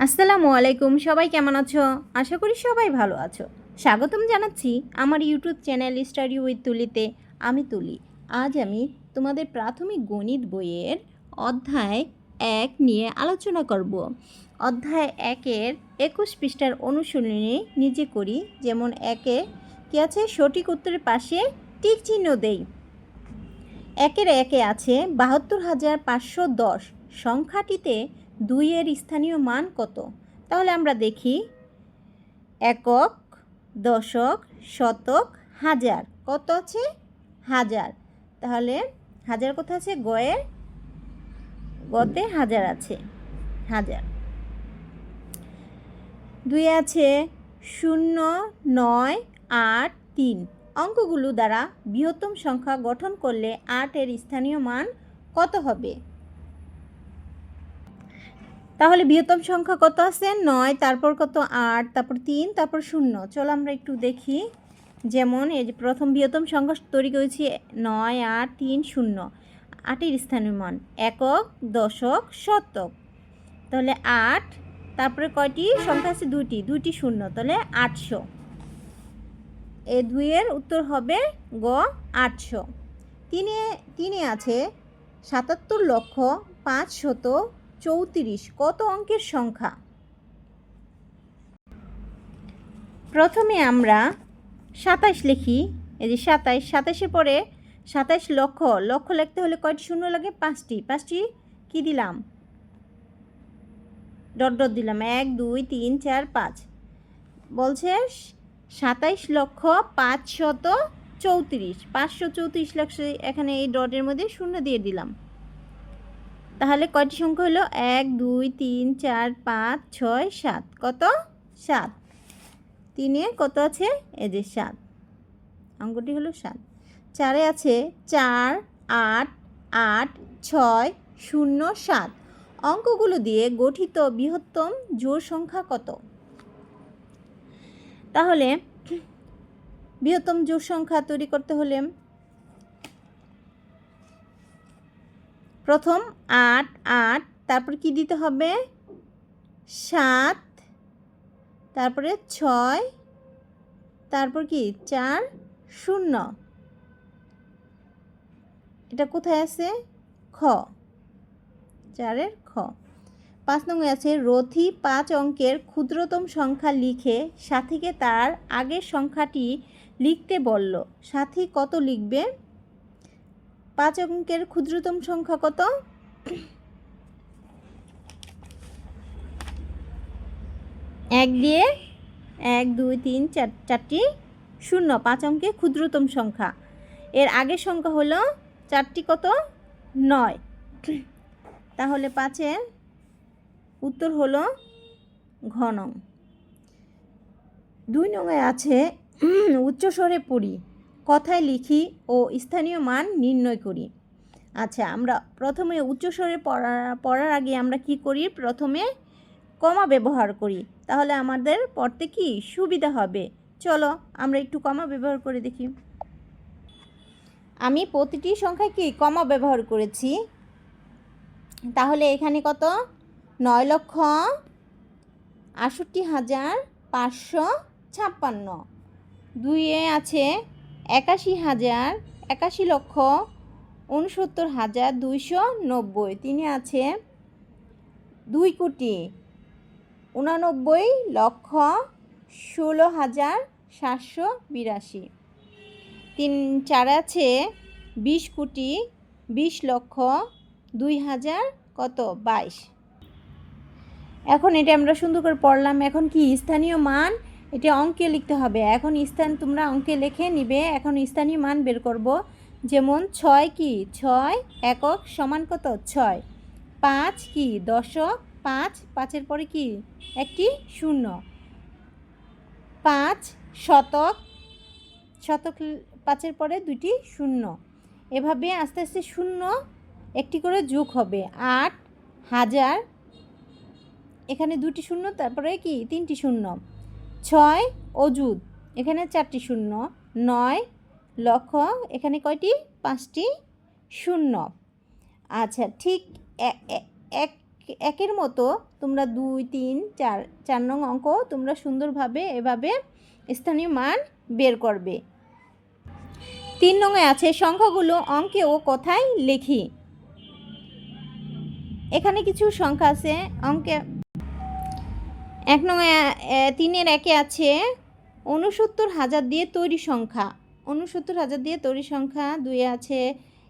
আসসালামু আলাইকুম। সবাই কেমন আছো? আশা করি সবাই ভালো আছো। স্বাগতম জানাচ্ছি আমার ইউটিউব চ্যানেল স্টাডি উইথ তুলিতে। আমি তুলি। আজ আমি তোমাদের প্রাথমিক গণিত বইয়ের অধ্যায় 1 নিয়ে আলোচনা করব। অধ্যায় 1-এর 21 পৃষ্ঠার অনুশীলনী নিজে করি। যেমন 1-এ কি আছে, সঠিক উত্তরের পাশে টিক চিহ্ন দেই। 1-এ আছে ৭২,৫১০। সংখ্যাটিতে 2-এর স্থানীয় মান কত? তাহলে আমরা দেখি, একক, দশক, শতক, হাজার। কত আছে? হাজার। তাহলে হাজার কোথায় আছে? গতে হাজার আছে, হাজার। 2-এ আছে 0, 9, 8, 3। অঙ্কগুলো দ্বারা বৃহত্তম সংখ্যা গঠন করলে 8-এর স্থানীয় মান কত হবে? তাহলে বৃহত্তম সংখ্যা কত আছে? 9, তারপর কত? 8, তারপর 3, তারপর 0। চলো আমরা একটু দেখি। যেমন এই যে প্রথম বৃহত্তম সংখ্যা তৈরি করেছি 9, 8, 3, 0। 8-এর স্থানীয় মান একক, দশক, শতক। তাহলে 8, তারপরে কয়টি সংখ্যা আছে? দুইটি 0, তাহলে 800। এই 2-এর উত্তর হবে গ, 800। 3-এ আছে 77,৫34। কত অঙ্কের সংখ্যা? প্রথমে আমরা 27 লিখি। এই যে 27 পরে 27 লক্ষ লিখতে হলে কয়টি শূন্য লাগে? 5টি কি দিলাম? ডট দিলাম। 1, 2, 3, 4, 5। বলছে 27,৫34। 534 লাগছে, এখানে এই ডটের মধ্যে শূন্য দিয়ে দিলাম। তাহলে কয়টি সংখ্যা হলো? 1, 2, 3, 4, 5, 6, 7। কত? 7। 3-এ কত আছে? এই যে 7। অঙ্কটি হলো 7। 4-এ আছে 4, 8, 8, 6, 0, 7। অঙ্কগুলো দিয়ে গঠিত বৃহত্তম জোড় সংখ্যা কত? তাহলে বৃহত্তম জোড় সংখ্যা তৈরি করতে হলে প্রথম 8, 8, তারপর কি দিতে হবে? 7, তারপরে 6, তারপর কি 4, 0। এটা কোথায় আছে? খ, 4-এর খ। 5 নং আছে রথি 5 অঙ্কের ক্ষুদ্রতম সংখ্যা লিখে সাথীকে তার আগের সংখ্যাটি লিখতে বলল। সাথী কত লিখবে? 5 অঙ্কের ক্ষুদ্রতম সংখ্যা কত? 1 দিয়ে 1, 2, 3, 4, 4টি 0। 5 অঙ্কের ক্ষুদ্রতম সংখ্যা। এর আগের সংখ্যা হলো 4টি কত? 9। তাহলে 5-এর উত্তর হলো ঘ নং। 2 নংয়ে আছে উচ্চস্বরে পড়ি, কথায় লিখি ও স্থানীয় মান নির্ণয় করি। আচ্ছা, আমরা প্রথমে উচ্চস্বরে পড়ার আগে আমরা কি করি? প্রথমে কমা ব্যবহার করি, তাহলে আমাদের পড়তে কি সুবিধা হবে। চলো আমরা একটু কমা ব্যবহার করে দেখি। আমি প্রতিটি সংখ্যায় কি কমা ব্যবহার করেছি। তাহলে এখানে কত? 9,68,556। 2-এ আছে 81,81,69,290। 3-এ আছে 2,89,16,782। 4-এ আছে 20,20,02,000 কত? 22। এখন এটা আমরা সুন্দর করে পড়লাম। এখন কি স্থানীয় মান, এটা অঙ্কে লিখতে হবে। এখন তোমরা অঙ্কে লিখে নিবে। এখন স্থানীয় মান বের করব। যেমন 6 কি? 6 একক সমান কত? 6। 5 কি? দশক। 5-5-এর পরে কি? একটি 0। 5 শতক। 5-এর পরে দুইটি 0। এভাবে আস্তে আস্তে 0 একটি করে যোগ হবে। 8 হাজার, এখানে 2টি 0, তারপরে কি 3টি 0। 6 অযুত, এখানে 4টি 0। 9 লক্ষ, এখানে কয়টি? 5টি 0। আচ্ছা, ঠিক একের মতো তোমরা 2, 3, 4 নং অঙ্ক তোমরা সুন্দরভাবে এভাবে স্থানীয় মান বের করবে। 3 নংয়ে আছে সংখ্যাগুলো অঙ্কে ও কথায় লিখি। এখানে কিছু সংখ্যা আছে অঙ্কে। 1 নংয়ে 3-এর 1-এ আছে 69,000 দিয়ে তৈরি সংখ্যা। 69,000 দিয়ে তৈরি সংখ্যা। 2-এ আছে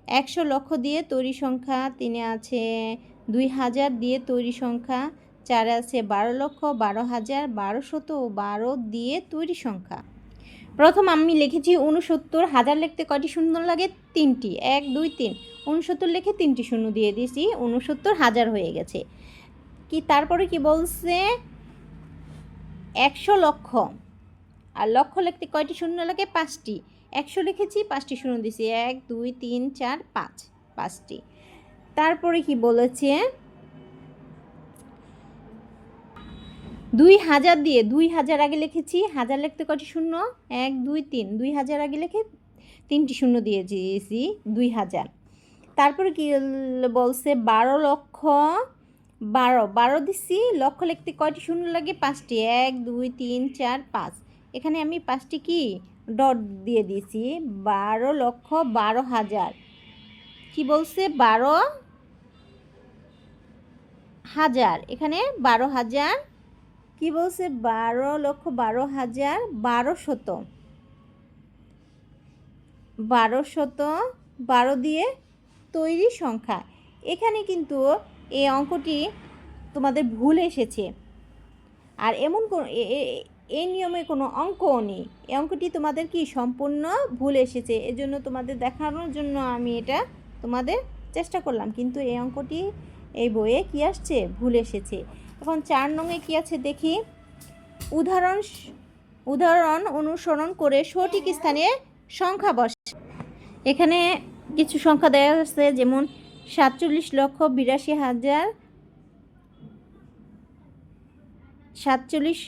100 লক্ষ দিয়ে তৈরি সংখ্যা। 3-এ আছে 2,000 দিয়ে তৈরি সংখ্যা। 4-এ আছে 12 লক্ষ, 12,000, 1200 ও 12 দিয়ে তৈরি সংখ্যা। প্রথম আমি লিখেছি 69,000 লিখতে কয়টি শূন্য লাগে? 3টি। 1, 2, 3। 69 লিখে 3টি শূন্য দিয়ে দিয়েছি, 69,000 হয়ে গেছে। কি তারপরে কি বলছে? 100 লক্ষ। আর লক্ষ লিখতে কয়টি শূন্য লাগে? 5টি। 100 লিখেছি, 5টি শূন্য দিয়েছি। 1, 2, 3, 4, 5, 5টি। তারপরে কি বলেছে? 2,000 দিয়ে 2,000 আগে লিখেছি, 1000 লিখতে কয়টি শূন্য? 1, 2, 3। 2,000 আগে লিখে 3টি শূন্য দিয়ে দিয়েছি, 2,000। তারপরে কি বলছে? 12 লক্ষ। 12 দিচ্ছি, লক্ষ লিখতে কয়টি শূন্য লাগে? 5টি। 1, 2, 3, 4, 5। এখানে আমি 5টি কি ডট দিয়ে দিয়েছি। 12 লক্ষ 12,000। কি বলছে? 12,000। এখানে 12,000। কি বলছে? 12 লক্ষ 12,000, 1200। 1200 দিয়ে তৈরি সংখ্যা। এখানে কিন্তু এই অঙ্কটি তোমাদের ভুল এসেছে। আর এমন কোনো এই নিয়মে কোনো অঙ্কও নেই। এই অঙ্কটি তোমাদের কি সম্পূর্ণ ভুল এসেছে। এজন্য তোমাদের দেখানোর জন্য আমি এটা তোমাদের চেষ্টা করলাম, কিন্তু এই অঙ্কটি এই বইয়ে কি আসছে? ভুল এসেছে। এখন 4 নংয়ে কি আছে দেখি। উদাহরণ অনুসরণ করে সঠিক স্থানে সংখ্যা বসে। এখানে কিছু সংখ্যা দেওয়া আছে, যেমন 47 লক্ষ 82,000, 47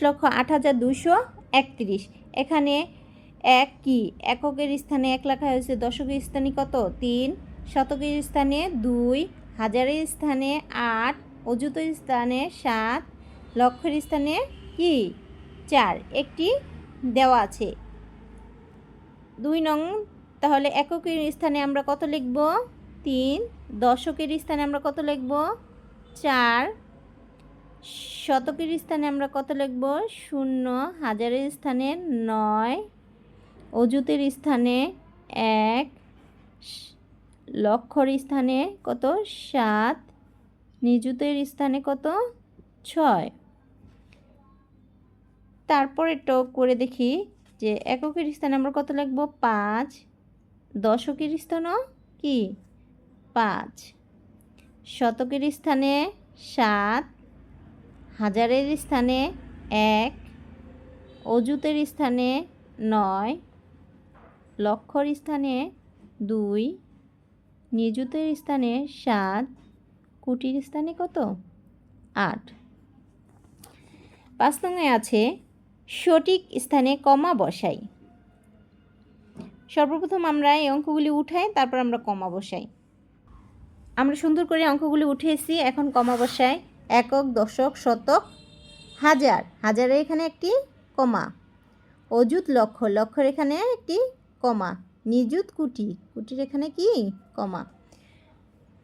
লক্ষ 8,231। এখানে এক কি এককের স্থানে 1 লেখা হয়েছে, দশকের স্থানে কত? 3, শতকের স্থানে 2, হাজারের স্থানে 8, অযুতের স্থানে 7, লক্ষের স্থানে কি 4 একটি দেওয়া আছে। 2 নং, তাহলে এককের স্থানে আমরা কত লিখব? 3। দশকের স্থানে আমরা কত লিখব? 4। শতকের স্থানে আমরা কত লিখব? 0। হাজারের স্থানে 9, অযুতের স্থানে 1, লক্ষর স্থানে কত? 7, নিযুতের স্থানে কত? 6। তারপরে টো করে দেখি যে এককের স্থানে আমরা কত লিখব? 5। দশকের স্থানও কি 5। শতকের স্থানে 7, হাজারের স্থানে 1, অযুতের স্থানে 9, লক্ষর স্থানে 2, নিযুতের স্থানে 7, কোটির স্থানে কত? 8। 5 নংয়ে আছে সঠিক স্থানে কমা বসাই। সর্বপ্রথম আমরা এই অঙ্কগুলি উঠাই, তারপর আমরা কমা বসাই। আমরা সুন্দর করে অঙ্কগুলি উঠেছি, এখন কমা বসাই। একক, দশক, শতক, হাজার, হাজারের এখানে একটি কমা। অযুত লক্ষ, লক্ষের এখানে একটি কমা। নিযুত কোটি, কোটির এখানে কি কমা।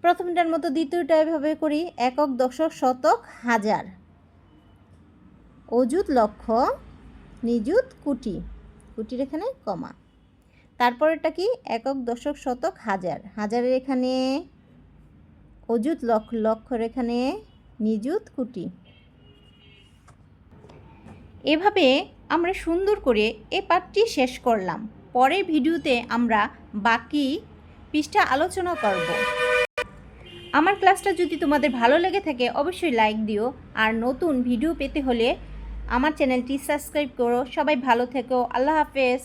প্রথমটার মতো দ্বিতীয়টা এভাবে করি। একক, দশক, শতক, হাজার, অযুত লক্ষ, নিযুত কোটি, কোটির এখানে কমা। তারপরেরটা কি? একক, দশক, শতক, হাজার, হাজারের এখানে অযুত লক্ষ, লক্ষের এখানে নিযুত কোটি। এভাবে আমরা সুন্দর করে এই পাঠটি শেষ করলাম। পরের ভিডিওতে আমরা বাকি পৃষ্ঠা আলোচনা করব। আমার ক্লাসটা যদি তোমাদের ভালো লেগে থাকে অবশ্যই লাইক দিও, আর নতুন ভিডিও পেতে হলে আমার চ্যানেলটি সাবস্ক্রাইব করো। সবাই ভালো থেকো। আল্লাহ হাফেজ।